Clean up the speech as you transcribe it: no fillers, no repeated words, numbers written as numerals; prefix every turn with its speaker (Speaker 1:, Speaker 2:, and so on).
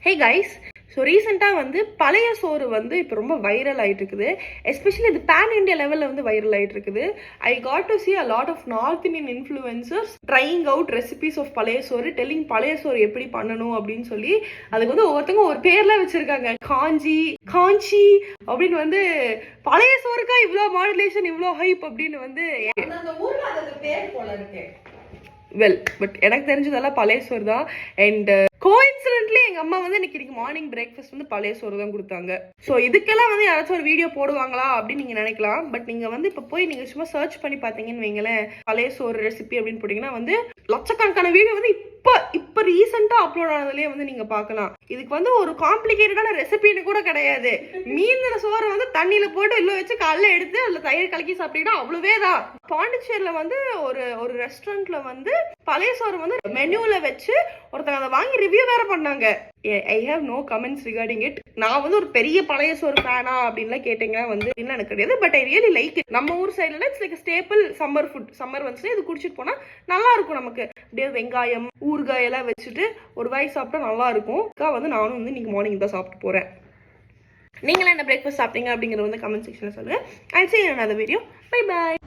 Speaker 1: Hey guys, so ரீசெண்டாக வந்து பழைய சோறு வந்து இப்போ ரொம்ப வைரல் ஆகிட்டு இருக்குது. எஸ்பெஷலி இது பேன் இண்டியா லெவலில் வந்து வைரல் ஆகிட்டு இருக்குது. I got to see a lot of North Indian influencers trying out recipes of பழைய சோறு, டெல்லிங் பழைய சோறு எப்படி பண்ணணும் அப்படின்னு சொல்லி அதுக்கு வந்து ஒவ்வொருத்தவங்க ஒரு பேர்லாம் வச்சிருக்காங்க. காஞ்சி அப்படின்னு வந்து பழைய சோறுக்கா இவ்வளோ மாடுலேஷன், இவ்வளோ ஹைப் அப்படின்னு வந்து வெல், பட் எனக்கு தெரிஞ்சதெல்லாம் பழைய சோறு தான். அண்ட் கோஇன்சிடென்ட்லி எங்க அம்மா வந்து இன்னைக்கு மார்னிங் பிரேக்ஃபாஸ்ட் வந்து பழைய சோறு தான் கொடுத்தாங்க. ஸோ இதுக்கெல்லாம் வந்து யாராச்சும் ஒரு வீடியோ போடுவாங்களா அப்படின்னு நீங்க நினைக்கலாம். பட் நீங்க வந்து இப்போ போய் நீங்க சும்மா சர்ச் பண்ணி பார்த்தீங்கன்னு வைங்களேன், பழைய சோறு ரெசிபி அப்படின்னு போட்டீங்கன்னா வந்து லட்சக்கணக்கான வீடியோ வந்து இப்போ ரீசெண்டா அப்லோட் ஆனதுலயே வந்து நீங்க பார்க்கலாம். இதுக்கு வந்து ஒரு காம்ப்ளிகேட்டடான ரெசிபின்னு கூட கிடையாது. மீந்திர சோறை வந்து தண்ணியில போட்டு உள்ள வச்சு காலைல எடுத்து அதுல தயிர் கலக்கி சாப்பிட்டீங்கன்னா அவ்வளவே தான். பாண்டிச்சேரியில வந்து ஒரு ரெஸ்டாரண்ட்ல வந்து பழைய சோறு வந்து மெனுல வச்சு ஒருத்தங்க அதை வாங்கி ரிவ்யூ வேற பண்ணாங்க. I have no comments regarding it. நான் வந்து ஒரு பெரிய பழைய சோறு ஃபேனா அப்படின்லாம் கேட்டீங்கன்னா வந்து இன்னும் எனக்கு கிடையாது. But I really like it. நம்ம ஊர் சைடுல it's like stable summer food. Summer வந்துச்சுன்னா இது குடிச்சிட்டு போனா நல்லா இருக்கும். நமக்கு அப்படியே வெங்காயம் ஊறுகாய் எல்லாம் வச்சுட்டு ஒரு வாய் சாப்பிட்டா நல்லா இருக்கும். வந்து நானும் வந்து இன்னைக்கு மார்னிங் தான் சாப்பிட்டு போறேன். நீங்களா என்ன பிரேக்ஃபாஸ்ட் சாப்பிட்டீங்க அப்படிங்கறது வந்து கமெண்ட் செக்ஷன்ல சொல்லுங்க. I see you in another video. Bye bye.